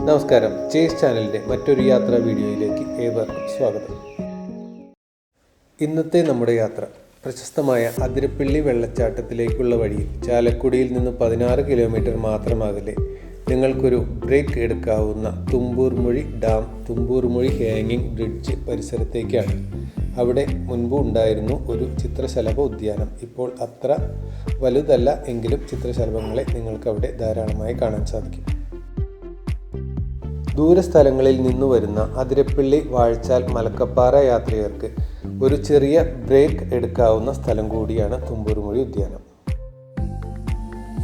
നമസ്കാരം, ചേസ് ചാനലിൻ്റെ മറ്റൊരു യാത്രാ വീഡിയോയിലേക്ക് ഏവർക്കും സ്വാഗതം. ഇന്നത്തെ നമ്മുടെ യാത്ര പ്രശസ്തമായ അതിരപ്പള്ളി വെള്ളച്ചാട്ടത്തിലേക്കുള്ള വഴിയിൽ ചാലക്കുടിയിൽ നിന്ന് 16 കിലോമീറ്റർ മാത്രമാകലെ നിങ്ങൾക്കൊരു ബ്രേക്ക് എടുക്കാവുന്ന തുമ്പൂർമൊഴി ഡാം, തുമ്പൂർമൊഴി ഹാങ്ങിങ് ബ്രിഡ്ജ് പരിസരത്തേക്കാണ്. അവിടെ മുൻപ് ഉണ്ടായിരുന്നു ഒരു ചിത്രശലഭ ഉദ്യാനം. ഇപ്പോൾ അത്ര വലുതല്ല എങ്കിലും ചിത്രശലഭങ്ങളെ നിങ്ങൾക്ക് അവിടെ ധാരാളമായി കാണാൻ സാധിക്കും. ദൂരസ്ഥലങ്ങളിൽ നിന്നു വരുന്ന അതിരപ്പള്ളി, വാഴച്ചാൽ, മലക്കപ്പാറ യാത്രികർക്ക് ഒരു ചെറിയ ബ്രേക്ക് എടുക്കാവുന്ന സ്ഥലം കൂടിയാണ് തുമ്പൂർമൊഴി ഉദ്യാനം.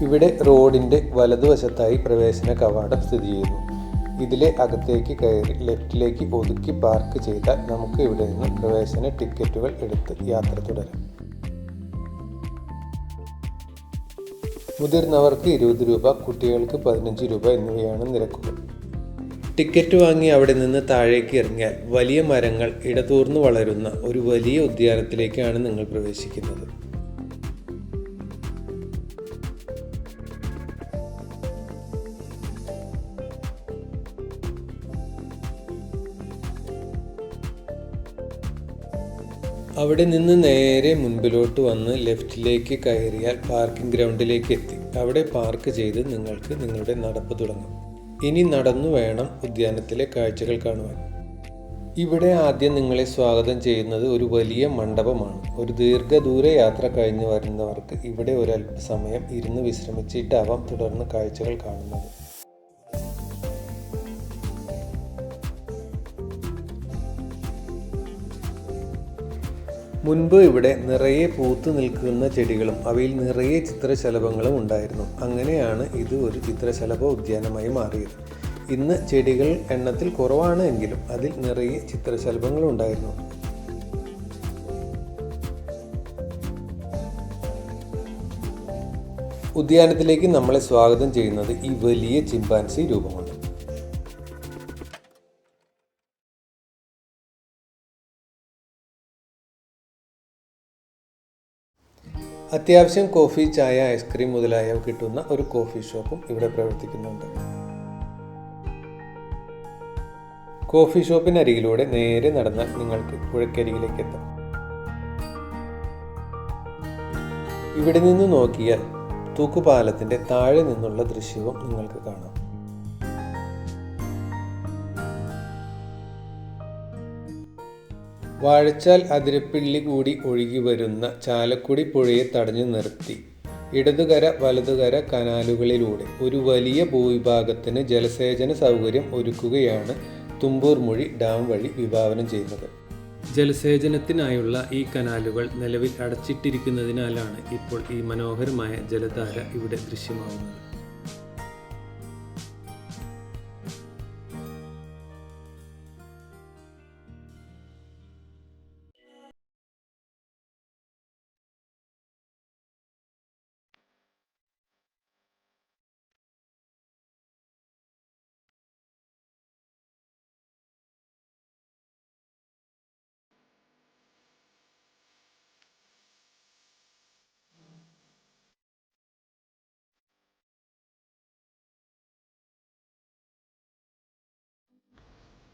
ഇവിടെ റോഡിൻ്റെ വലതുവശത്തായി പ്രവേശന കവാടം സ്ഥിതി ചെയ്യുന്നു. ഇതിലെ അകത്തേക്ക് കയറി ലെഫ്റ്റിലേക്ക് ഒതുക്കി പാർക്ക് ചെയ്താൽ നമുക്ക് ഇവിടെ നിന്ന് പ്രവേശന ടിക്കറ്റുകൾ എടുത്ത് യാത്ര തുടരാം. മുതിർന്നവർക്ക് 20 രൂപ, കുട്ടികൾക്ക് 15 രൂപ എന്നിവയാണ് നിരക്കുകൾ. ടിക്കറ്റ് വാങ്ങി അവിടെ നിന്ന് താഴേക്ക് ഇറങ്ങിയാൽ വലിയ മരങ്ങൾ ഇടതൂർന്നു വളരുന്ന ഒരു വലിയ ഉദ്യാനത്തിലേക്കാണ് നിങ്ങൾ പ്രവേശിക്കുന്നത്. അവിടെ നിന്ന് നേരെ മുൻപിലോട്ട് വന്ന് ലെഫ്റ്റിലേക്ക് കയറിയാൽ പാർക്കിംഗ് ഗ്രൗണ്ടിലേക്ക് എത്തി. അവിടെ പാർക്ക് ചെയ്ത് നിങ്ങൾക്ക് നിങ്ങളുടെ നടപ്പ് തുടങ്ങും. ഇനി നടന്നു വേണം ഉദ്യാനത്തിലെ കാഴ്ചകൾ കാണുവാൻ. ഇവിടെ ആദ്യം നിങ്ങളെ സ്വാഗതം ചെയ്യുന്നത് ഒരു വലിയ മണ്ഡപമാണ്. ഒരു ദീർഘദൂര യാത്ര കഴിഞ്ഞു വരുന്നവർക്ക് ഇവിടെ ഒരല്പസമയം ഇരുന്ന് വിശ്രമിച്ചിട്ടാവാം തുടർന്ന് കാഴ്ചകൾ കാണുന്നത്. മുൻപ് ഇവിടെ നിറയെ പൂത്തു നിൽക്കുന്ന ചെടികളും അവയിൽ നിറയെ ചിത്രശലഭങ്ങളും ഉണ്ടായിരുന്നു. അങ്ങനെയാണ് ഇത് ഒരു ചിത്രശലഭ ഉദ്യാനമായി മാറിയത്. ഇന്ന് ചെടികൾ എണ്ണത്തിൽ കുറവാണ് എങ്കിലും അതിൽ നിറയെ ചിത്രശലഭങ്ങൾ ഉണ്ടായിരുന്നു. ഉദ്യാനത്തിലേക്ക് നമ്മളെ സ്വാഗതം ചെയ്യുന്നത് ഈ വലിയ ചിമ്പാൻസി രൂപമാണ്. അത്യാവശ്യം കോഫി, ചായ, ഐസ്ക്രീം മുതലായവ കിട്ടുന്ന ഒരു കോഫി ഷോപ്പും ഇവിടെ പ്രവർത്തിക്കുന്നുണ്ട്. കോഫി ഷോപ്പിനരികിലൂടെ നേരെ നടന്നാൽ നിങ്ങൾക്ക് പുഴക്കരികിലേക്ക് എത്താം. ഇവിടെ നിന്ന് നോക്കിയാൽ തൂക്കുപാലത്തിൻ്റെ താഴെ നിന്നുള്ള ദൃശ്യവും നിങ്ങൾക്ക് കാണാം. വാഴച്ചാൽ അതിരപ്പള്ളി കൂടി ഒഴുകി വരുന്ന ചാലക്കുടി പുഴയെ തടഞ്ഞു നിർത്തി ഇടതുകര വലതുകര കനാലുകളിലൂടെ ഒരു വലിയ ഭൂവിഭാഗത്തിന് ജലസേചന സൗകര്യം ഒരുക്കുകയാണ് തുമ്പൂർമൊഴി ഡാം വഴി വിഭാവനം ചെയ്യുന്നത്. ജലസേചനത്തിനായുള്ള ഈ കനാലുകൾ നിലവിൽ അടച്ചിട്ടിരിക്കുന്നതിനാലാണ് ഇപ്പോൾ ഈ മനോഹരമായ ജലധാര ഇവിടെ ദൃശ്യമാവുന്നത്.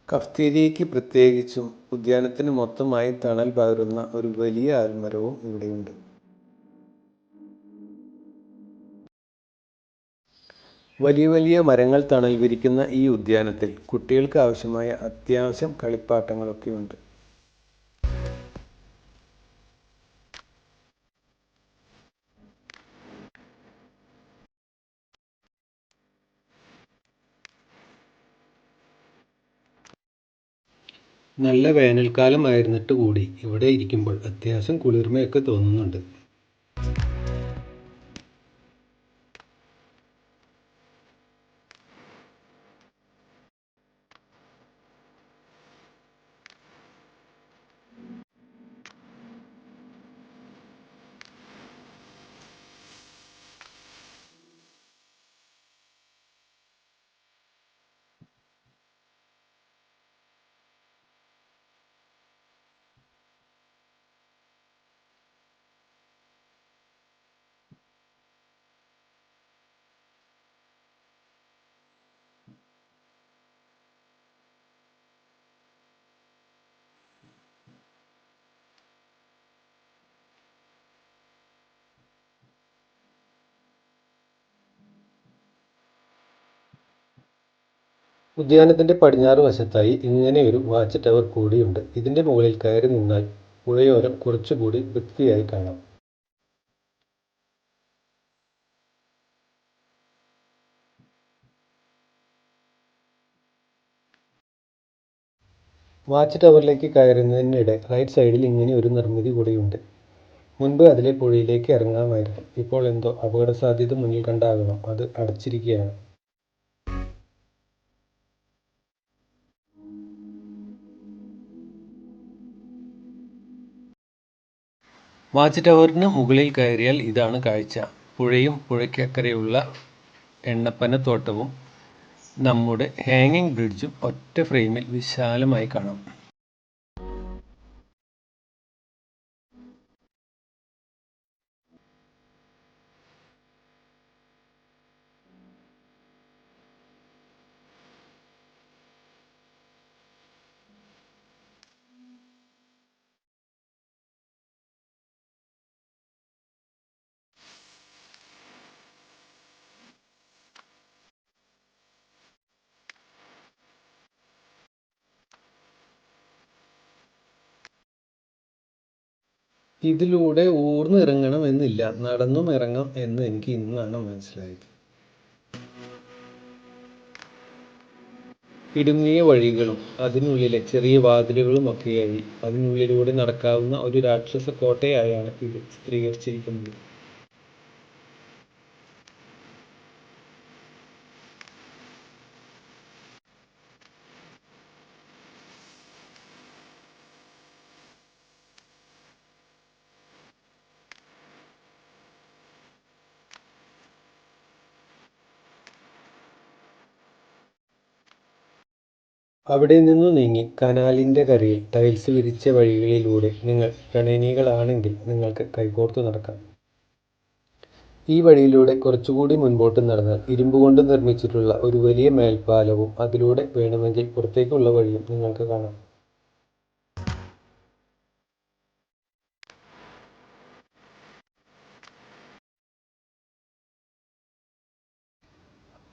കഫ്തേരിയയ്ക്ക് പ്രത്യേകിച്ചും ഉദ്യാനത്തിന് മൊത്തമായി തണൽ പകരുന്ന ഒരു വലിയ ആൽമരവും ഇവിടെയുണ്ട്. വലിയ വലിയ മരങ്ങൾ തണൽ വിരിക്കുന്ന ഈ ഉദ്യാനത്തിൽ കുട്ടികൾക്ക് ആവശ്യമായ അത്യാവശ്യം കളിപ്പാട്ടങ്ങളൊക്കെയുണ്ട്. നല്ല വേനൽക്കാലം ആയിരുന്നിട്ട് കൂടി ഇവിടെ ഇരിക്കുമ്പോൾ അത്യാവശ്യം കുളിർമയൊക്കെ തോന്നുന്നുണ്ട്. ഉദ്യാനത്തിൻ്റെ പടിഞ്ഞാറ് വശത്തായി ഇങ്ങനെയൊരു വാച്ച് ടവർ കൂടിയുണ്ട്. ഇതിൻ്റെ മുകളിൽ കയറി നിന്നാൽ പുഴയോരം കുറച്ചുകൂടി വൃത്തിയായി കാണാം. വാച്ച് ടവറിലേക്ക് കയറുന്നതിനിടെ റൈറ്റ് സൈഡിൽ ഇങ്ങനെ ഒരു നിർമ്മിതി കൂടിയുണ്ട്. മുൻപ് അതിലെ പുഴയിലേക്ക് ഇറങ്ങാമായിരുന്നു. ഇപ്പോൾ എന്തോ അപകട സാധ്യത മുന്നിൽ കണ്ടാകണം അത് അടച്ചിരിക്കുകയാണ്. വാച്ച് ടവറിന് മുകളിൽ കയറിയാൽ ഇതാണ് കാഴ്ച. പുഴയും പുഴയ്ക്കക്കരെയുള്ള എണ്ണപ്പനത്തോട്ടവും നമ്മുടെ ഹാങ്ങിങ് ബ്രിഡ്ജും ഒറ്റ ഫ്രെയിമിൽ വിശാലമായി കാണാം. ഇതിലൂടെ ഊർന്ന് ഇറങ്ങണം എന്നില്ല, നടന്നും ഇറങ്ങാം എന്ന് എനിക്ക് ഇന്നാണ് മനസ്സിലായത്. ഇടുങ്ങിയ വഴികളും അതിനുള്ളിലെ ചെറിയ വാതിലുകളും ഒക്കെയായി അതിനുള്ളിലൂടെ നടക്കാവുന്ന ഒരു രാക്ഷസ കോട്ടയായാണ് ഇത് ചിത്രീകരിച്ചിരിക്കുന്നത്. അവിടെ നിന്നു നീങ്ങി കനാലിൻ്റെ കരയിൽ ടൈൽസ് വിരിച്ച വഴികളിലൂടെ നിങ്ങൾ പ്രണയിനികളാണെങ്കിൽ നിങ്ങൾക്ക് കൈകോർത്തു നടക്കാം. ഈ വഴിയിലൂടെ കുറച്ചുകൂടി മുൻപോട്ട് നടന്നാൽ ഇരുമ്പുകൊണ്ട് നിർമ്മിച്ചിട്ടുള്ള ഒരു വലിയ മേൽപ്പാലവും അതിലൂടെ വേണമെങ്കിൽ പുറത്തേക്കുള്ള വഴിയും നിങ്ങൾക്ക് കാണാം.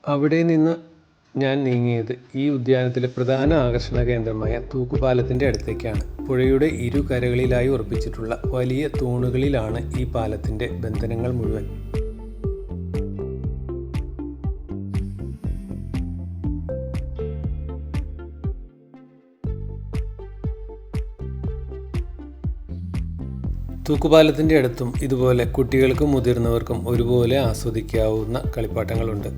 അവിടെ നിന്ന് ഞാൻ നീങ്ങിയത് ഈ ഉദ്യാനത്തിലെ പ്രധാന ആകർഷണ കേന്ദ്രമായ തൂക്കുപാലത്തിൻ്റെ അടുത്തേക്കാണ്. പുഴയുടെ ഇരു കരകളിലായി ഉറപ്പിച്ചിട്ടുള്ള വലിയ തൂണുകളിലാണ് ഈ പാലത്തിൻ്റെ ബന്ധനങ്ങൾ മുഴുവൻ. തൂക്കുപാലത്തിൻ്റെ അടുത്തും ഇതുപോലെ കുട്ടികൾക്കും മുതിർന്നവർക്കും ഒരുപോലെ ആസ്വദിക്കാവുന്ന കളിപ്പാട്ടങ്ങളുണ്ട്.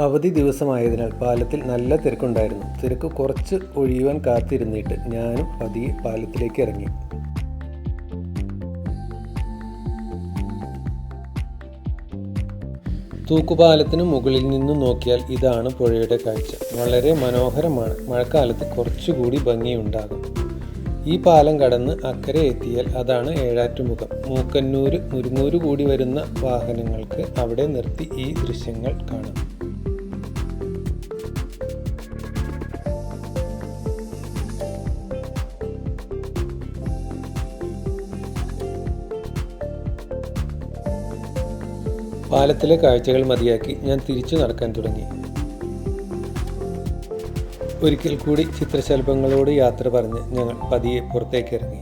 അവധി ദിവസമായതിനാൽ പാലത്തിൽ നല്ല തിരക്കുണ്ടായിരുന്നു. തിരക്ക് കുറച്ച് ഒഴിയുവാൻ കാത്തിരുന്നിട്ട് ഞാനും പതിയെ പാലത്തിലേക്ക് ഇറങ്ങി. തൂക്കുപാലത്തിന് മുകളിൽ നിന്നും നോക്കിയാൽ ഇതാണ് പുഴയുടെ കാഴ്ച. വളരെ മനോഹരമാണ്. മഴക്കാലത്ത് കുറച്ചുകൂടി ഭംഗിയുണ്ടാകും. ഈ പാലം കടന്ന് അക്കരെ എത്തിയാൽ അതാണ് ഏഴാറ്റുമുഖം. മൂക്കന്നൂര് മുരുങ്ങൂര് കൂടി വരുന്ന വാഹനങ്ങൾക്ക് അവിടെ നിർത്തി ഈ ദൃശ്യങ്ങൾ കാണാം. പാലത്തിലെ കാഴ്ചകൾ മതിയാക്കി ഞാൻ തിരിച്ചു നടക്കാൻ തുടങ്ങി. ഒരിക്കൽ കൂടി ചിത്രശലഭങ്ങളോട് യാത്ര പറഞ്ഞ് ഞങ്ങൾ പതിയെ പുറത്തേക്ക് ഇറങ്ങി.